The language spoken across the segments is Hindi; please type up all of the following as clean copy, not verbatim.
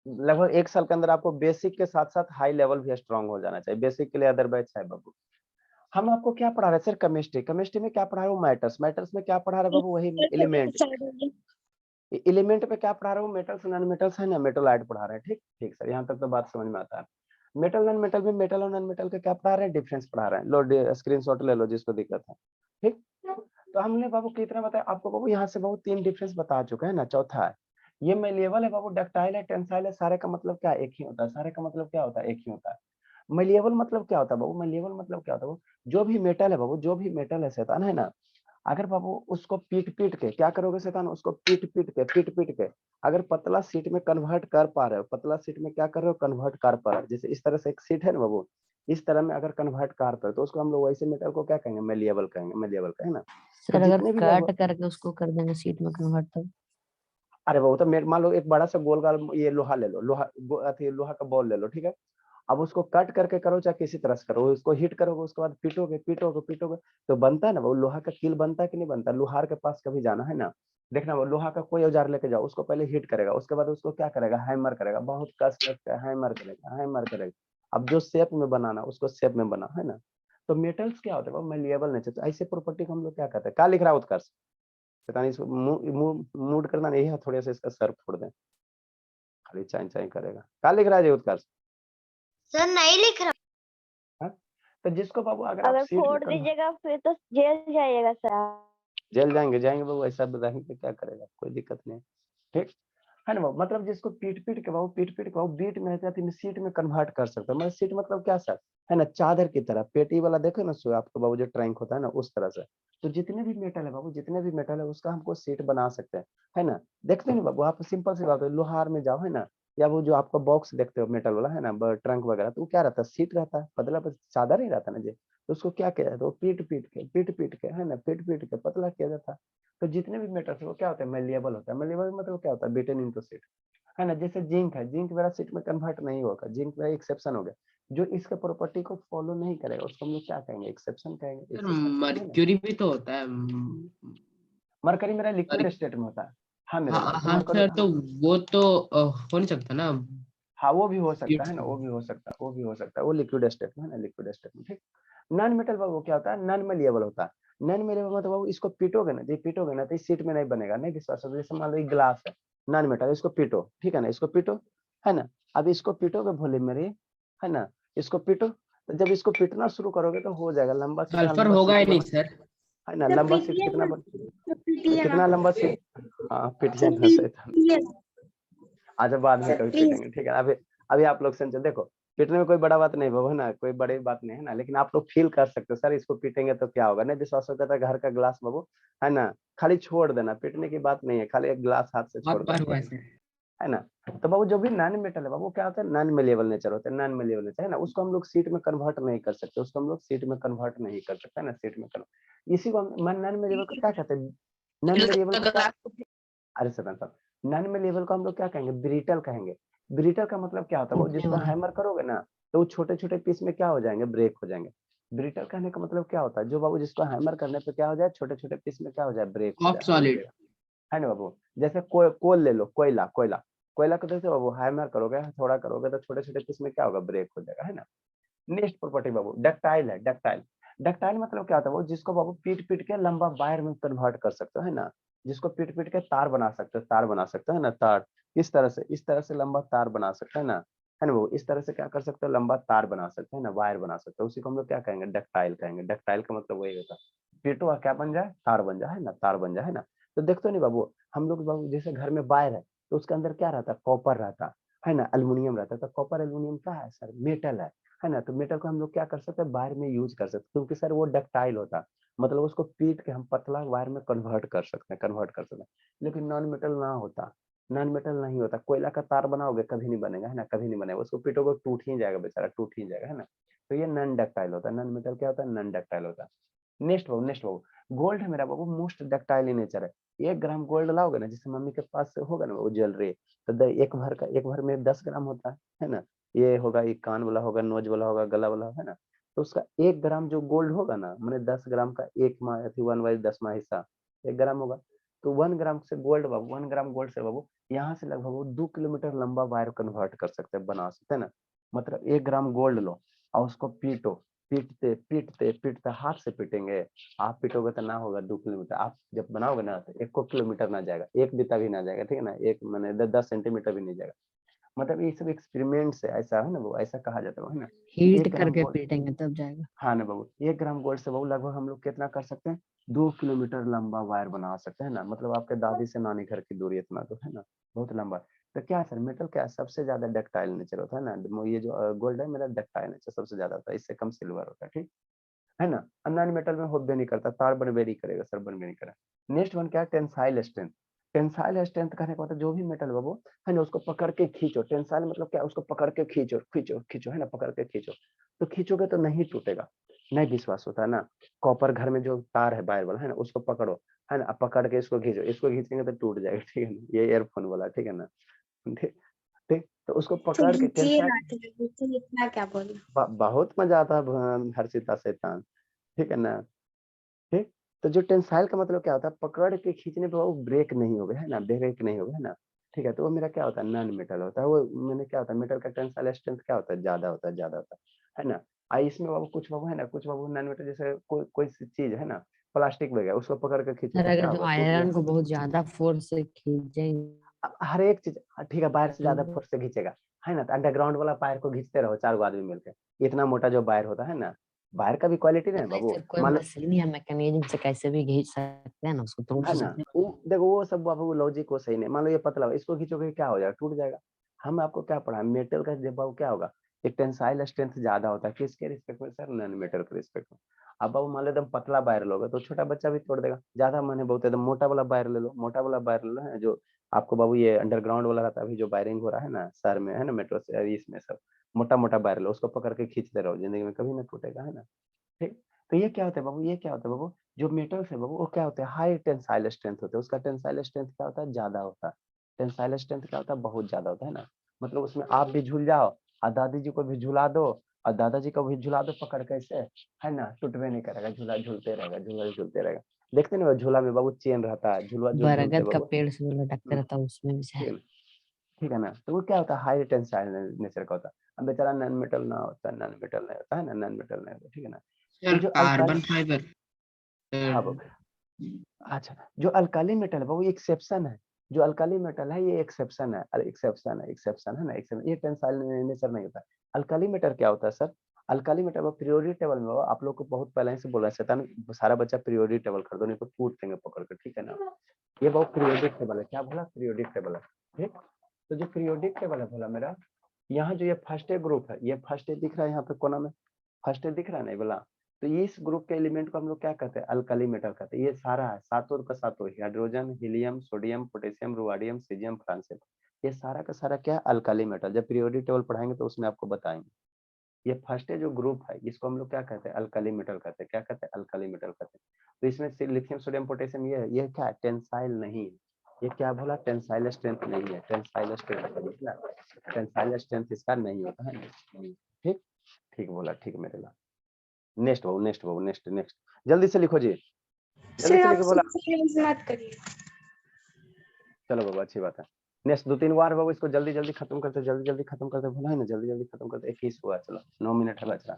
लगभग 1 साल के अंदर आपको बेसिक के साथ साथ हाई लेवल भी स्ट्रांग हो जाना चाहिए। बेसिक के लिए अदर बैच है बाबू। हम आपको क्या पढ़ा रहे हैं सर? केमिस्ट्री। केमिस्ट्री में क्या पढ़ा रहे हो? मैटर्स। मैटर्स में क्या पढ़ा रहे हो बाबू? वही एलिमेंट। एलिमेंट पे क्या पढ़ा रहे हो? मेटल्स नॉन मेटल्स है ना, मेटोलाइट पढ़ा रहे हैं। ठीक ठीक सर, यहाँ तक तो बात समझ में आता है। मेटल नॉन मेटल में मेटल और नॉन मेटल का क्या पढ़ा रहे हैं? डिफरेंस पढ़ा रहे हैं। लो स्क्रीनशॉट ले लो जिसको दिक्कत है। ठीक, तो हमने बाबू कितना बताया आपको बाबू? यहाँ से बाबू 3 डिफरेंस बता चुके हैं ना। चौथा है ये मेलिएबल है बाबू, डक्टाइल है, टेंसाइल है। सारे का मतलब क्या? एक ही होता है। सारे का मतलब क्या होता है? एक ही होता है। मेलिएबल मतलब क्या होता है बाबू? मेलिएबल मतलब क्या होता है बाबू? जो भी मेटल है बाबू, जो भी मेटल है शैतान, है ना, अगर बाबू उसको पीट-पीट के क्या करोगे शैतान? उसको पीट-पीट के अगर पतला शीट में कन्वर्ट कर पा रहे हो, पतला शीट में क्या कर रहे हो? कन्वर्ट कर पा रहे हो। जैसे इस तरह से एक शीट है ना बाबू, इस तरह में अगर कन्वर्ट कर पाए तो उसको हम लोग वैसे मेटल को क्या कहेंगे? मेलिएबल कहेंगे। मेलिएबल का है ना। तो सर अगर जितने भी काट लगभग, करके उसको कर देंगे शीट में कन्वर्ट तो? अरे बाबू तो मान लो एक बड़ा सा गोल ये लोहा ले लो, लोहा का बॉल ले लो, ठीक है। अब उसको कट करके करो चाहे किसी तरह से करो, उसको हिट करोगे, उसके बाद पीटोगे तो बनता है ना वो लोहा का कील बनता है कि नहीं बनता? लोहार के पास कभी जाना है ना, देखना वो लोहा का कोई औजार लेके जाओ, उसको पहले हिट करेगा, उसके बाद उसको क्या करेगा? हैमर करेगा, बहुत कस करके हैमर करेगा। अब जो शेप में बनाना उसको शेप में बना, है ना। तो मेटल्स क्या होता है? वो मेलिएबल नेचर। तो ऐसे प्रॉपर्टी को हम लोग क्या कहते हैं? क्या लिख रहा है उत्कर्ष? पता नहीं, इसको मूड करना नहीं है, थोड़े से इसका सर फोड़ दें, खाली चाई चाई करेगा। क्या लिख रहा है जी उत्कर्ष? सर नहीं लिख रहा। हाँ? तो जिसको बाबू अगर आप अगर सीट में फोड़ दीजिएगा फिर तो जेल जाइएगा सर। जेल जाएंगे बाबू, ऐसा रहेंगे क्या करेगा? कोई दिक्कत नहीं। ठीक है ना बाबू। मतलब जिसको पीट-पीट के बाबू बीट में जाती है, सीट में कन्वर्ट कर सकता है। मतलब सीट मतलब क्या सर? है ना, चादर की तरह पेटी वाला देखो ना सो आपको बाबू, जो ट्रंक होता है ना उस तरह से। तो जितने भी मेटल है बाबू, जितने भी मेटल है उसका हमको सीट बना सकते हैं, है ना। देखते हैं ना बाबू, आप सिंपल सी बात है, लोहार में जाओ, है ना, या वो जो आपका बॉक्स देखते हो मेटल वाला, है ना, ट्रंक वगैरह, तो वो क्या रहता है? सीट रहता है, पतला चादर ही रहता है ना जी। तो उसको क्या किया जाता है? वो पीट-पीट के, है ना, पीट-पीट के पतला किया जाता है। तो जितने भी मेटल्स है वो क्या होता है? मेलिएबल होता है। मेलिएबल मतलब क्या होता है? बीटन इनटू शीट, है ना। जैसे जिंक है, जिंक मेरा शीट में कन्वर्ट नहीं होगा, जिंक मेरा एक्सेप्शन हो गया। जो इसके प्रॉपर्टी को फॉलो नहीं करेगा उसको हम लोग क्या कहेंगे? एक्सेप्शन कहेंगे। सर एक्सेप्शन है ना। मर्क्यूरी भी तो होता है। मरकरी मेरा लिक्विड स्टेट में होता है। हाँ मेरे हाँ भाई, तो हाँ मरकरी, सर, तो वो तो हो नहीं सकता ना। हाँ वो भी हो सकता है ना, वो लिक्विड स्टेट में है ना, लिक्विड स्टेट में। ठीक। नॉन मेटल बाबू क्या होता है? नॉन मेलिएबल होता है। नॉन मेलिएबल मतलब बाबू इसको पीटोगे ना, जी पीटोगे ना तो इस सीट में नहीं बनेगा, नहीं विश्वास हो तो जैसे मान लो एक ग्लास है, नॉन मेटल, इसको पीटो, ठीक है ना, इसको पीटो, है ना। अब इसको पीटोगे भोले मेरी, है ना, इसको पीटो, तो जब इसको पीटना शुरू करोगे तो हो जाएगा लंबा, कितना सल्फर लंबा होगा सीट ही नहीं बना, सर। है ना, तो लंबा सीट पीटिए कितना ना, बन, तो पीटिए ना, कितना लंबा सीट। हाँ पिट तो जाना सही। पीटिए। अच्छा बाद में कभी पीटेंगे, ठीक है। अभी अभी आप लोग समझो, देखो पीटने में कोई बड़ा बात नहीं बाबू, है ना, कोई बड़ी बात नहीं है ना, लेकिन आप लोग फील कर सकते हो सर इसको पीटेंगे तो क्या होगा। नहीं विश्वास होता है घर का ग्लास बाबू, है ना, खाली छोड़ देना, पीटने की बात नहीं है, खाली एक ग्लास हाथ से छोड़ बहुत बार देना, हुआ है सर। है ना। तो बाबू जो भी नॉन मेटल है बाबू क्या होता है? नॉन मेलिएबल नेचर होता है, नॉन मेलिएबल नेचर, है ना। उसको हम लोग सीट में कन्वर्ट नहीं कर सकते, उसको हम लोग सीट में कन्वर्ट नहीं कर सकते, है ना, सीट में कन्वर्ट। इसी को हम नॉन मेलिएबल को क्या कहते हैं? नॉन मेलिएबल को क्या, अरे सर नॉन में लेवल को हम लोग क्या कहेंगे? ब्रिटल कहेंगे। ब्रिटल का मतलब क्या होता है? वो टूटने जिसको वाला। हैमर करोगे ना तो वो छोटे छोटे पीस में क्या हो जाएंगे? ब्रेक हो जाएंगे। ब्रिटल कहने का मतलब क्या होता है? जो बाबू जिसको हैमर करने पे क्या हो जाए? छोटे छोटे पीस में क्या हो जाए? ब्रेक हो जाए, सॉफ्ट है ना, सॉलिड। ब्रेक, है ना बाबू। जैसे कोल ले लो, कोयला कोयला कोयला को देखते हो बाबू, हैमर करोगे थोड़ा करोगे तो छोटे छोटे पीस में क्या होगा? ब्रेक हो जाएगा, है ना। नेक्स्ट प्रॉपर्टी बाबू डक्टाइल है। डक्टाइल, डक्टाइल मतलब क्या होता है? वो जिसको बाबू पीट पीट के लंबा वायर में कन्वर्ट कर सकते हो, है ना, जिसको पीट पीट के तार बना सकते हो, तार बना सकते हो, है ना, तार। इस तरह से लंबा तार बना सकते हैं ना, है ना वो, इस तरह से क्या कर सकते हो? लंबा तार बना सकते हैं ना, वायर बना सकते हो, उसी को हम लोग क्या कहेंगे? डक्टाइल कहेंगे। डक्टाइल का मतलब वही होता है पीटो और क्या बन जाए? तार बन जाए, है ना, तार बन जाए, है ना। तो देखते हो नहीं बाबू, हम लोग बाबू जैसे घर में वायर है तो उसके अंदर क्या रहता है? कॉपर रहता है ना, एल्यूमिनियम रहता है। तो कॉपर एल्यूमिनियम क्या है सर? मेटल है ना। तो मेटल को हम लोग क्या कर सकते हैं? वायर में यूज कर सकते हैं, क्योंकि सर वो डक्टाइल होता है, मतलब उसको पीट के हम पतला वायर में कन्वर्ट कर सकते हैं। लेकिन नॉन मेटल ना होता, नॉन मेटल नहीं होता। कोयला का तार बनाओगे कभी नहीं बनेगा, है ना, कभी नहीं बनेगा, उसको पीटोगे टूट ही जाएगा बेचारा, टूट ही जाएगा, है ना। तो ये नॉन डक्टाइल होता है। नॉन मेटल क्या होता है? नॉन डक्टाइल होता है। नेक्स्ट बाबू गोल्ड है मेरा बाबू, मोस्ट डक्टाइल इन नेचर है। 1 ग्राम गोल्ड लाओगे ना, जैसे मम्मी के पास से होगा ना वो ज्वेलरी, तो एक भर में 10 ग्राम होता है ना। ये होगा, ये कान वाला होगा, नोज वाला होगा, गला वाला, है ना। तो उसका 1 ग्राम जो गोल्ड होगा ना, मैंने 10 ग्राम का एक मा 1/10वां हिस्सा 1 ग्राम होगा। तो 1 ग्राम से गोल्ड बाबू, 1 ग्राम गोल्ड से बाबू यहाँ से लगभग वो 2 किलोमीटर लंबा वायर कन्वर्ट कर सकते हैं, बना सकते हैं ना। मतलब 1 ग्राम गोल्ड लो और उसको पीटो, पीटते पीटते पीटते हाथ से पीटेंगे, आप पीटोगे तो ना होगा 2 किलोमीटर, आप जब बनाओगे ना तो 1 किलोमीटर ना जाएगा, 1 बिता भी ना जाएगा, ठीक है ना, एक मैंने 10 सेंटीमीटर भी नहीं जाएगा। मतलब ये सब एक्सपेरिमेंट से ऐसा है ना, वो ऐसा कहा जाता है ना कि हीट 1 ग्राम करके गोल्ड, पीटेंगे तब जाएगा। हाँ ना बाबू, 1 ग्राम गोल्ड से बाबू लगभग हम लोग कितना कर सकते हैं, 2 किलोमीटर लंबा वायर बना सकते हैं ना। मतलब आपके दादी से नानी घर की दूरी इतना तो है ना, बहुत लंबा। तो क्या है सर, मेटल क्या है, सबसे ज्यादा डक्टाइल नेचर होता है ना, ये जो गोल्ड है मेरा डक्टाइल नेचर सबसे ज्यादा होता है, इससे कम सिल्वर होता है, ठीक है ना। नॉन मेटल में होबे नहीं करता, तार बनबे नहीं करेगा सर, बनबे नहीं करेगा। नेक्स्ट वन क्या है, टेंसाइल स्ट्रेंथ। टेंसाइल स्ट्रेंथ कहने का मतलब जो भी मेटल है वो है ना, उसको पकड़ के खींचो। टेंसाइल मतलब क्या, उसको पकड़ के खींचो खींचो खींचो, है ना, पकड़ के खींचो, तो खींचोगे तो नहीं टूटेगा। नहीं विश्वास होता है ना, कॉपर घर में जो तार है वायर वाला, है ना, उसको पकड़ो, है ना, अब पकड़ के इसको खींचो, इसको खींचेंगे तो टूट जाएगा, ठीक है ना, ये ईयरफोन वाला, ठीक है ना, ठीक ठीक। तो उसको तो पकड़ के खींचिए टेंसाइल, ना, खींचिए, इतना क्या बोले। बहुत मजा आता है हर्षिता शैतान, ठीक है ना, ठीक। तो जो टेंसाइल का मतलब क्या होता है, पकड़ के खींचने पे वो ब्रेक नहीं होगा, है ना, ब्रेक नहीं होगा, है ना, ठीक है। तो वो मेरा क्या होता है, नॉन मेटल होता है। वो मैंने क्या होता है, मेटल का टेंसाइल स्ट्रेंथ क्या होता है, ज्यादा होता है, ज्यादा होता है ना। इसमें बाबू कुछ बाबू है ना, कुछ बाबू नॉन मेटल जैसे कोई कोई सी चीज है ना, प्लास्टिक वगैरह, उसको पकड़ के खींचो सर तो क्या अगर जो होगा, टूट आयरन जाएगा। को बहुत ज्यादा फोर्स से खींचेंगे हर एक चीज, ठीक है, बाहर से ज्यादा फोर्स से खींचेगा, है ना, तो अंडरग्राउंड वाला वायर को खींचते रहो 4 आदमी मिलकर, इतना मोटा जो वायर होता है ना, वायर का भी क्वालिटी तो ना है बाबू, ऐसे कोई मान लो, मशीन या मैकेनिज्म से कैसे भी खींच सकते हैं ना, उसको तोड़ है तो ना, सकते हैं। वो देखो वो सब बाबू लॉजिक वो सही नहीं। मान लो ये पतला है, इसको खींचोगे क्या हो जाएगा, टूट जाएगा। हम आपको क्या पढ़ा, मेटल का जब बाबू क्या होगा, एक टेंसाइल स्ट्रेंथ ज्यादा होता है, किसके रिस्पेक्ट में सर, नॉन मेटल के रिस्पेक्ट में। अब बाबू मान लो एकदम पतला वायर लोगे तो छोटा बच्चा भी तोड़ देगा, ज्यादा माने बहुत एकदम मोटा वाला वायर ले लो, मोटा वाला वायर ले लो, है जो आपको बाबू ये अंडरग्राउंड वाला रहता है, अभी जो वायरिंग हो रहा है ना शहर में, है ना, मेट्रो से इसमें सब मोटा मोटा वायर लो, उसको पकड़ के खींचते रहो, जिंदगी में कभी ना टूटेगा, है ना, ठीक। तो ये क्या होता है बाबू, ये क्या होता है बाबू, जो मेटल्स है बाबू वो क्या होते हैं, हाई टेंसाइल स्ट्रेंथ होते हैं, उसका टेंसाइल स्ट्रेंथ क्या होता है, ज्यादा होता है। टेंसाइल स्ट्रेंथ क्या होता है, बहुत ज्यादा होता है ना। मतलब उसमें आप भी झूल जाओ और दादी जी को भी झुला दो, और दादाजी को भी झुला दो पकड़ के ऐसे, है ना, टूटवे नहीं करेगा, झूला झूलते रहेगा, झूला झूलते रहेगा। देखते ना वो झूला में बाबू चेन रहता है, झूला जो झूलते बरगद का बाबू, पेड़ से वो लटकता रहता है उसमें भी ठीक से। है ना, ठीक है ना। तो वो क्या होता है, हाई टेंसाइल नेचर का होता है। अब बेचारा नॉन मेटल ना होता है, नॉन मेटल नहीं होता है ना, नॉन मेटल नहीं होता, ठीक है ना। तो सर जो अल्काली, कार्बन फाइबर हाँ सर। बाबू, अच्छा, जो अल्काली मेटल है वो एक्सेप्शन है, जो अल्काली मेटल है ये एक्सेप्शन है, अरे एक्सेप्शन है, एक्सेप्शन है ना, एक्सेप्शन, ये टेंसाइल नेचर नहीं होता है। अल्काली मेटल क्या होता है सर, अल्काली मेटल वो पीरियोडिक टेबल में हो, आप लोग को बहुत पहले ही से बोला शैतान, सारा बच्चा पीरियोडिक टेबल कर दो नहीं तो कूट देंगे पकड़ कर, ठीक है ना। ये बहुत पीरियोडिक टेबल है, क्या बोला, पीरियोडिक टेबल है, ठीक। तो जो पीरियोडिक टेबल है बोला मेरा, यहाँ जो ये फर्स्ट ग्रुप है, ये फर्स्ट दिख रहा है यहाँ पे कोना में, फर्स्ट दिख रहा है नहीं बोला, तो इस ग्रुप के एलिमेंट को हम लोग क्या कहते हैं, अल्कली मेटल कहते हैं। ये सारा है सातों का सातों, hydrogen, helium, sodium, potassium, rubidium, caesium, francium, ये सारा का सारा क्या है, अल्कली मेटल। जब पीरियोडिक टेबल पढ़ाएंगे तो उसमें आपको बताएंगे। ये फर्स्ट जो ग्रुप है इसको हम लोग क्या कहते हैं, अल्कली मेटल कहते हैं, क्या कहते हैं, अल्कली मेटल कहते हैं। तो इसमें से लिथियम, सोडियम, पोटेशियम ये क्या है, टेंसाइल नहीं है। ये क्या बोला, टेंसाइल स्ट्रेंथ नहीं है, टेंसाइल स्ट्रेंथ ना, टेंसाइल स्ट्रेंथ इसका नहीं होता है, ठीक। ठीक बोला, ठीक मेरे ला। नेक्स्ट बाबू, नेक्स्ट बाबू, नेक्स्ट नेक्स्ट, जल्दी से लिखो जी, जल्दी सर से आप लिखो बोला। सिक्स मत करिए। चलो बाबू अच्छी बात है। नेक्स्ट 2-3 बार बाबू इसको जल्दी जल्दी खत्म करते, जल्दी जल्दी खत्म करते, बोला है ना, जल्दी जल्दी खत्म करते। 21 हुआ, चलो 9 मिनट है बच रहा,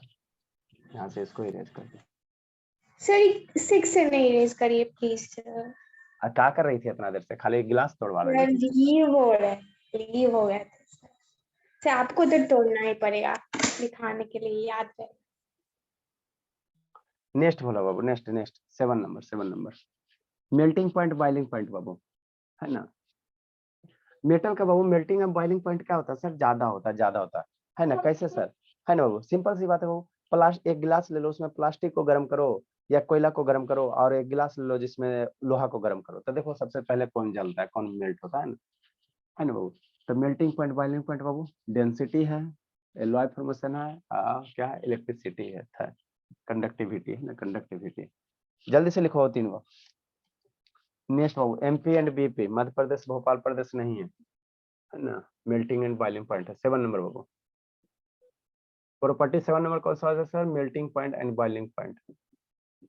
यहाँ से इसको इरेज कर दे। सर 6 से नहीं इरेज करिए प्लीज सर। क्या कर रही थी इतना देर से, खाली एक गिलास तोड़वा रही थी। लीव हो रहा है, लीव हो गया था सर। सर आपको तो तोड़ना ही पड़ेगा दिखाने के लिए, याद रहे। नेक्स्ट बोला बाबू, next next 7 number, 7 number, melting point, boiling point बाबू, है ना। मेटल का बाबू मेल्टिंग एंड बॉइलिंग पॉइंट क्या होता है सर, ज्यादा होता है, ज्यादा होता है ना, कैसे सर, है ना बाबू, सिंपल सी बात है बाबू। एक गिलास ले लो, उसमें प्लास्टिक को गर्म करो या कोयला को गर्म करो, और एक गिलास ले लो जिसमें लोहा को गर्म करो, तो देखो सबसे पहले कौन जलता है, कौन मेल्ट होता है ना बाबू। तो मेल्टिंग पॉइंट, बॉइलिंग पॉइंट बाबू, डेंसिटी है, एलॉय फॉर्मेशन है, क्या है, इलेक्ट्रिसिटी है, कंडक्टिविटी है ना, कंडक्टिविटी। जल्दी से लिखो तीनों। नेक्स्ट बाबू, MP and BP, Madhya Pradesh Bhopal प्रदेश नहीं है ना, मेल्टिंग एंड बॉइलिंग पॉइंट है। 7 नंबर बाबू, प्रॉपर्टी 7 नंबर कौन सा है sir, melting point and boiling point.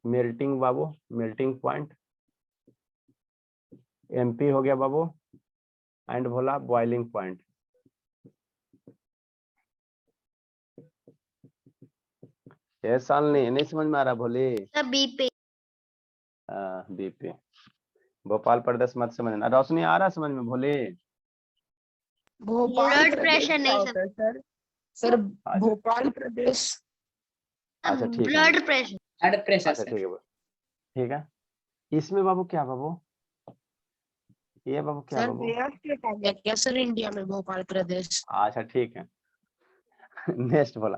Melting Babu, melting point, MP हो गया बाबू, एंड बोला बॉइलिंग पॉइंट। ये साल नहीं समझ में आ रहा भोले। बीपी। बीपी भोपाल प्रदेश मत समझना। रोशनी आ रहा समझ में भोले। भोपाल ब्लड प्रदेश प्रेशर क्या नहीं होता है सर? सर अच्छा भोपाल प्रदेश अच्छा ठीक है ब्लड प्रेशर। ब्लड प्रेशर अच्छा सर। ठीक है ठीक है। इसमें बाबू क्या बाबू, ये बाबू क्या सर बाबू। नया स्टेट आ गया क्या सर इंडिया में भोपाल प्रदेश? अच्छा ठीक है। नेक्स्ट बोला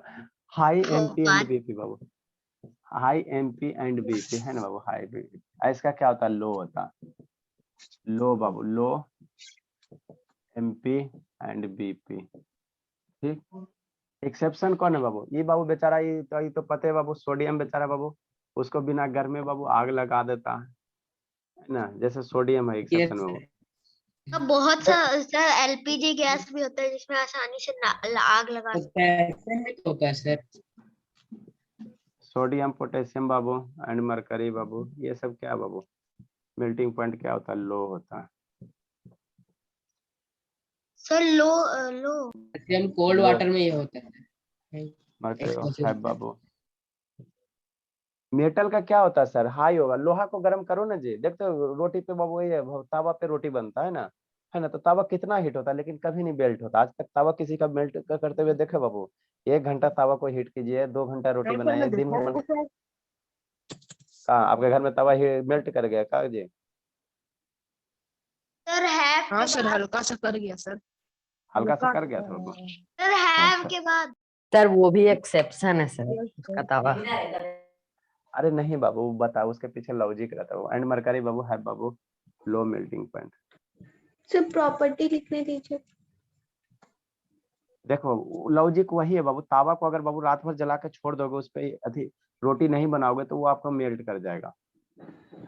high MP and Bhopal. BP Babu. High MP and BP है ना बाबू, हाई बीपी। इसका क्या होता है, लो होता है। लो बाबू, लो एमपी एंड बीपी। ठीक। एक्सेप्शन कौन है बाबू, ये बाबू बेचारा, ये तो पते है बाबू, सोडियम बेचारा बाबू, उसको बिना घर में बाबू आग लगा देता है ना, जैसे सोडियम है एक्सेप्शन Yes, बाबू। तो बहुत सा सर एलपीजी गैस भी होता है जिसमें आसानी से आग लगा सकते पोटेशियम में होता है सर। सोडियम पोटेशियम बाबू एंड मरकरी बाबू, ये सब क्या बाबू, मेल्टिंग पॉइंट क्या होता है, लो होता है। सर लो लो पोटेशियम कोल्ड लो वाटर में ये होता है। मरकरी Explosive है होता है। बाबू। मेटल का क्या होता है सर, हाई होगा। लोहा को गर्म करो ना जी, देखते हो रोटी पे बाबू, ये तावा पे रोटी बनता है ना, तो तावा कितना हीट होता है लेकिन कभी नहीं मेल्ट होता। आज तक तावा किसी का मेल्ट करते हुए देखे बाबू? 1 घंटा तावा को हीट कीजिए, 2 घंटा रोटी सर बनाइए, मैंने दिन देखा भर है सर। कहाँ आपके घर में तवा मेल्ट कर गया का जी? सर हैव हाँ के सर बाद। हल्का सा कर गया सर। हल्का सा हल्का कर गया था बाबू। सर हैव अच्छा के बाद। सर वो भी एक्सेप्शन है सर, उसका तवा। अरे नहीं बाबू, बता उसके पीछे लॉजिक रहता है। एंड मरकरी बाबू है बाबू, low melting point. Sir property लिखने दीजिए। देखो लॉजिक वही है बाबू, तावा को अगर बाबू रात भर जला के छोड़ दोगे, उस पे अधिक रोटी नहीं बनाओगे तो वो आपको मेल्ट कर जाएगा,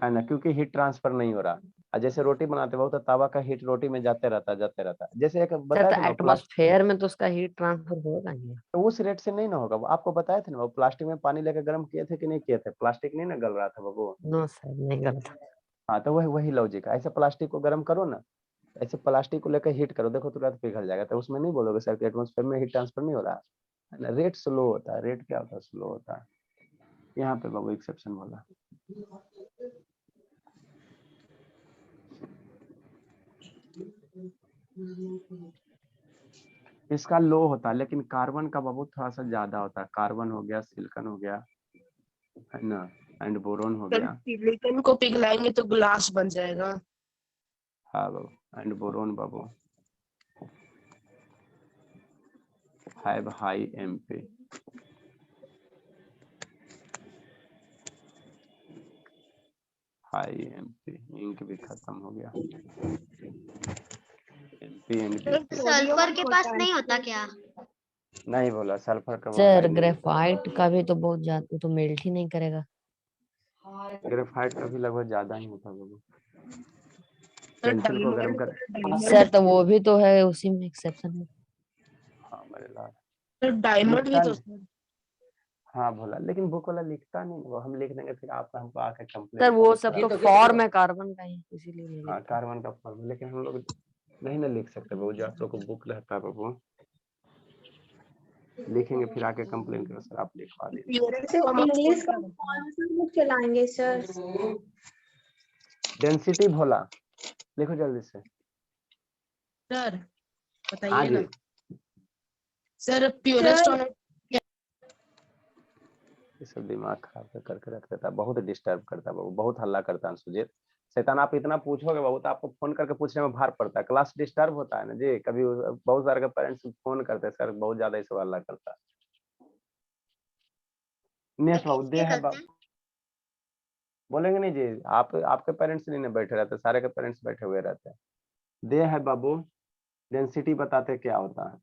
है ना, क्योंकि हीट ट्रांसफर नहीं हो रहा। और जैसे रोटी बनाते हो तो तावा का हीट रोटी में जाते रहता है। जैसे एक सर बताया तो था ना प्लास्टिक, एटमॉस्फेयर में तो उसका हीट ट्रांसफर होगा ही। तो उस रेट से नहीं ना होगा। वो आपको बताया था ना, वो प्लास्टिक में पानी लेकर गर्म किए थे कि नहीं किए थे, प्लास्टिक नहीं ना गल रहा था बाबू। नो सर नहीं गलत। हाँ तो वही वही लॉजिक है। ऐसे प्लास्टिक को गर्म करो ना, ऐसे प्लास्टिक को लेकर हीट करो, देखो तुरंत पिघल जाएगा। तो उसमें नहीं बोलोगे सर कि एटमॉस्फेयर में हीट ट्रांसफर नहीं हो रहा है ना, रेट स्लो होता है। रेट क्या होता है, स्लो होता है। यहाँ पे बाबू एक्सेप्शन बोला। इसका लो होता है, लेकिन कार्बन का बाबू थोड़ा सा ज्यादा होता है। कार्बन हो गया, सिलिकॉन हो गया, है ना, एंड बोरोन हो सर गया। सिलिकॉन को पिघलाएंगे तो ग्लास बन जाएगा। हाँ बाबू, एंड बोरोन बाबू have high MP. High MP, ink भी खत्म हो गया। MP and sir BP sodium sulphur और के पास नहीं होता पोटेशियम। क्या? नहीं बोला, सल्फर का वो सर हाई नहीं। ग्रेफाइट का भी तो बहुत ज्यादा, तो मेल्ट ही नहीं करेगा। ग्रेफाइट का भी लगभग ज्यादा ही होता बाबू। सर पेंसिल को गर्म डायमंड कर, सर तो वो भी तो है, उसी में एक्सेप्शन है। हाँ मेरे लाल सर डायमंड भी लिखता तो नहीं। सर। हाँ बोला, लेकिन बुक वाला लिखता नहीं, वो हम लिख देंगे फिर आप हमको आके कंप्लेन सर वो करोगे सब सर तो आप। फॉर्म है कार्बन का ही, इसीलिए नहीं हाँ लिखता। कार्बन का फॉर्म, लेकिन हम लोग नहीं ना लिख सकते बाबू, जो आप लोग को बुक रहता है बाबू, लिखेंगे फिर आके कंप्लेन करो सर आप लिखवा दीजिए। प्योरेस्ट सर का मतलब इंग्लिश का क्या होता है? कौन सा बुक चलाएंगे सर? डेंसिटी भोला, लिखो जल्दी से। सर हाँ बताइए जी, ना। सर प्योरेस्ट सर ये सब दिमाग खराब करके रख देता है, बहुत डिस्टर्ब करता है बाबू, बहुत हल्ला करता है सुजीत। शैतान आप इतना पूछोगे बाबू तो आपको फोन करके पूछने में भार पड़ता है, क्लास डिस्टर्ब होता है ना जी। कभी बहुत सारे पेरेंट्स फोन करते हैं, सर बहुत ज्यादा इस हल्ला करता है। नेक्स्ट बाबू, दे किसके है करते हैं? बोलेंगे नहीं जी, आप आपके पेरेंट्स नहीं ना बैठे रहते, सारे के पेरेंट्स बैठे हुए रहते हैं। दे है बाबू, डेंसिटी बताते क्या होता है।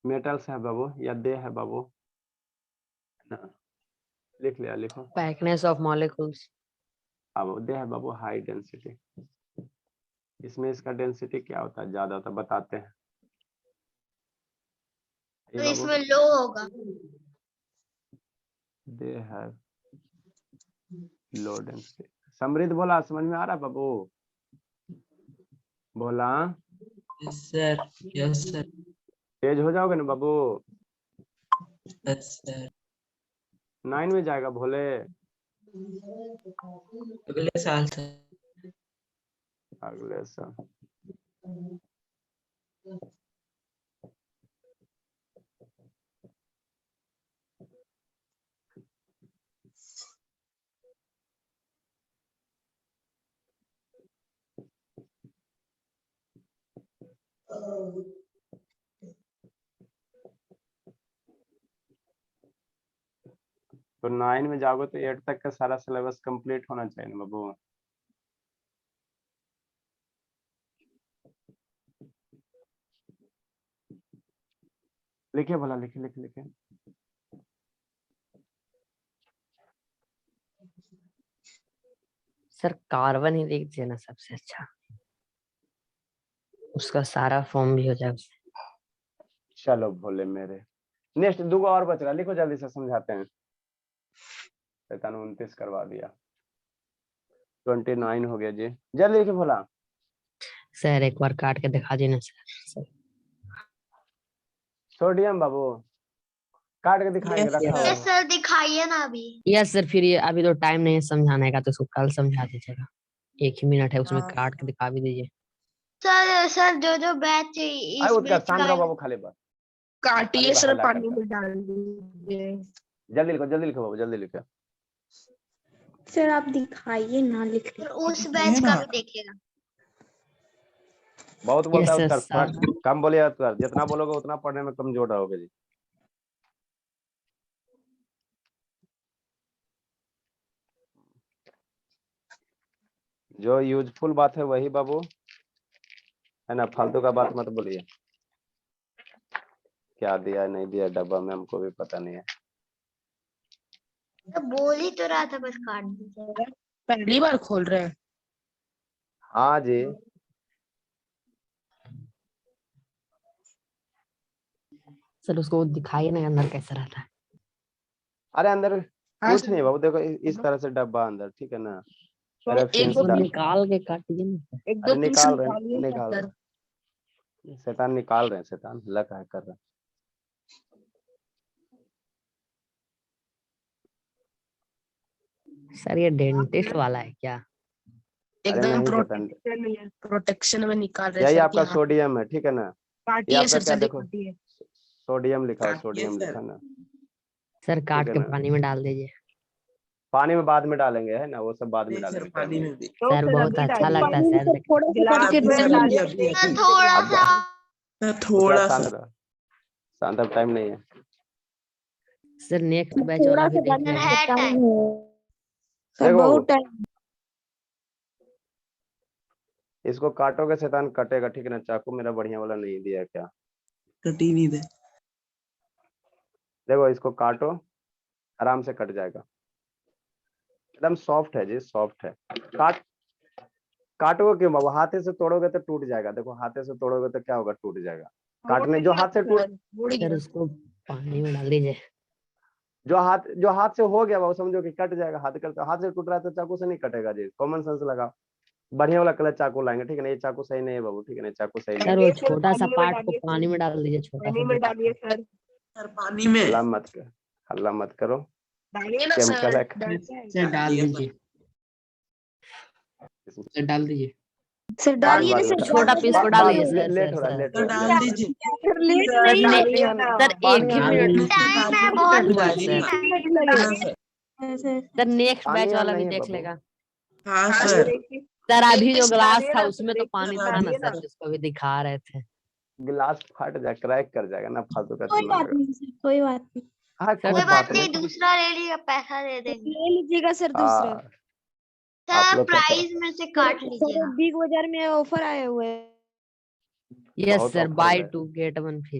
मेटल्स है बाबू, या दे है बाबू, है ना, लिख लिया, लिखो। पैकनेस ऑफ मॉलिक्यूल्स। अब दे है बाबू हाई डेंसिटी। इसमें इसका डेंसिटी क्या होता है, ज्यादा होता है, बताते हैं ये तो बाबू। इसमें लो होगा। दे है लो डेंसिटी। समृद्ध बोला, समझ में आ रहा है बाबू? बोला यस सर, यस सर, तेज हो जाओगे ना बाबू। Yes sir. 9 में जाएगा भोले। अगले साल सर। अगले साल। तो 9 में जाओगे तो 8 तक का सारा सिलेबस कंप्लीट होना चाहिए ना बाबू। लिखिए भला, लिखिए लिखिए लिखिए। सर कार्बन ही लिख देना सबसे अच्छा, उसका सारा फॉर्म भी हो जाएगा उससे। चलो भोले मेरे। नेक्स्ट 2 और बच रहा, लिखो जल्दी से, समझाते हैं। 29 करवा दिया। 29 हो गया जी, जल्दी लिखिए भोला। सर एक बार काट के दिखा देना सर। सोडियम बाबू काट के दिखाएंगे, Yes, रखा sir. यस हो। सर दिखाइए ना अभी। यस सर, फिर ये अभी तो टाइम नहीं है समझाने का, तो इसको कल समझा दीजिएगा। 1 ही मिनट है, उसमें हाँ। काट के दिखा भी दीजिए। सर जो जो बैच आए इस उत्कर बैच शांत का रहो है, बाबू, खाली बस। काटिए अरे सर, हल्ला पानी करता। में डाल दीजिए। जल्दी लिखो बाबू, जल्दी लिखो। सर आप दिखाइए ना, लिख और उस बैच का भी देखिएगा। बहुत बोलता है यस उत्कर, सर। थोड़ा कम बोलिए उत्कर, जितना बोलोगे उतना पढ़ने में कमजोर रहोगे जी। जो यूजफुल बात है वही बाबू, है ना, फालतू का बात मत बोलिए। क्या दिया नहीं दिया डब्बा में हमको भी पता नहीं है। तो बोल ही तो रहा था, बस काट दीजिए। पहली बार खोल रहे हैं। हाँ जी। सर उसको दिखाइए ना अंदर कैसा रहता है। अरे अंदर हाँ कुछ नहीं बाबू, देखो इस तरह से डब्बा अंदर, ठीक है ना। सर, एक रेफरेंस दो इसको डाल, निकाल के काटिए ना। एक दो अरे पीस निकाल रहे निकालिए हैं, ना निकाल सर। रहे हैं। शैतान निकाल रहे हैं, शैतान लग है कर रहे हैं। सर ये डेंटिस्ट वाला है क्या? अरे एकदम नहीं शैतान, प्रोटेक्शन में निकाल रहे यही सर आपका की। हाँ, सोडियम है, ठीक है ना। ये काटिए आपका सर, क्या, जल्दी देखो काटिए। सोडियम लिखा हो, काटिए सोडियम सर। लिखा ना, सर ठीक काट है के ना। पानी में डाल दीजिए। पानी में बाद में डालेंगे, है ना, वो सब बाद में नहीं सर, डालेंगे, पानी टाइम में भी। तो सर सर बहुत अभी अच्छा डालिए। लगता है सर गिलास में सर, डालिए। अभी अभी थोड़ा अब सा सर, थोड़ा सा। शांत, अब टाइम नहीं है। सर नेक्स्ट बैच वाला भी देख सर लेना। है टाइम। देखो इसको काटोगे शैतान कटेगा, ठीक है ना। चाकू मेरा बढ़िया वाला नहीं दिया है क्या, कटी नहीं दे। देखो इसको काटो, आराम से कट जाएगा, एकदम सॉफ्ट है जी, सॉफ्ट है। काटोगे क्यों बाबू, हाथे से तोड़ोगे तो टूट जाएगा। देखो हाथे से तोड़ोगे तो क्या होगा, टूट जाएगा। काटने जो हाथ से टूट, सर उसको पानी में डाल दीजिए। जो हाथ से हो गया वो समझो कि कट जाएगा। हाथ से टूट रहा है तो चाकू से नहीं कटेगा जी, कॉमन सेंस लगाओ। बढ़िया वाला कलर चाकू लाएंगे, ठीक है ना। ये चाकू सही नहीं है बाबू, ठीक है ना, चाकू सही नहीं सर है। वो छोटा सा पार्ट को पानी में डाल दीजिए, छोटा पानी सा में जो part डालिए है। सर। सर पानी में। हल्ला मत करो, डालिए ना केमिकल सर। है। सर डाल दीजिए, सर डाल दीजिए। सर डालिए ना बाद में सर, छोटा पीस को डालिए सर। लेट हो रहा है, लेट हो रहा है, लेट हो रहा है। सर लेट सर नहीं ने- होती है ना। सर एक ही पानी मिनट टाइम है बहुत। डालिए ना। सर नेक्स्ट पानी बैच यहाँ वाला भी नहीं है देख बाबू। लेगा। हाँ सर। सर अभी जो पीस ग्लास डालिए था ना, उसमें तो एक पानी पीस था ना डालिए सर, जिसको भी दिखा रहे थे। गिलास फट जाए, क्रैक कर जाएगा ना, फालतू का कोई दिमाग बात लगा। नहीं सर, कोई बात नहीं, हाँ सर, कोई कोई बात बात नहीं, नहीं। दूसरा ले लिया, पैसा दे देंगे। ले लीजिएगा सर दूसरा। हाँ, आप सर लोग का प्राइस में से काट सर लीजिएगा। बिग बाजार में ऑफर आए हुए हैं। यस बहुत सर, ऑफर बाय है। 2 गेट 1 फ्री।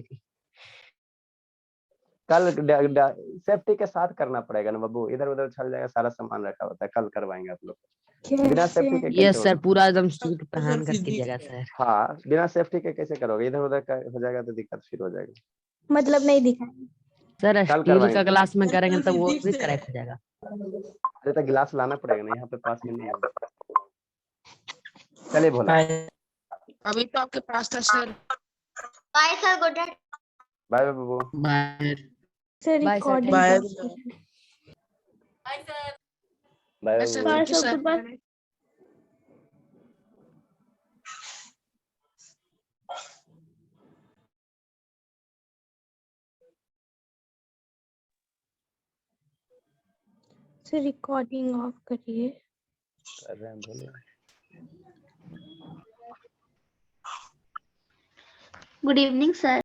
कल सेफ्टी के साथ करना पड़ेगा ना बाबू, इधर उधर चल जाएगा, सारा सामान रखा होता है। कल करवाएंगे आप लोग, बिना सेफ्टी के कैसे यस सर, होगा। पूरा एकदम सूट पहन कर फिर कीजिएगा दीजिए। सर। हाँ बिना सेफ्टी के कैसे करोगे, इधर उधर हो जाएगा तो दिक्कत फिर हो जाएगी। मतलब नहीं दिखा। सर कल स्टील का करवाएंगे। ग्लास में करेंगे कल तो वो फिजिक्स भी से क्रैक है। हो जाएगा। अरे तो गिलास लाना पड़ेगा ना, यहाँ पे पास में नहीं है। चलिए भोला, अभी तो आपके पास था sir. Bye sir, good night. Bye बाबू। Bye. Sir Bye, sir, recording bye. Bye sir बाबू। Thank you sir. Sir recording off करिए। कर रहे हैं बोलिए। Good evening sir.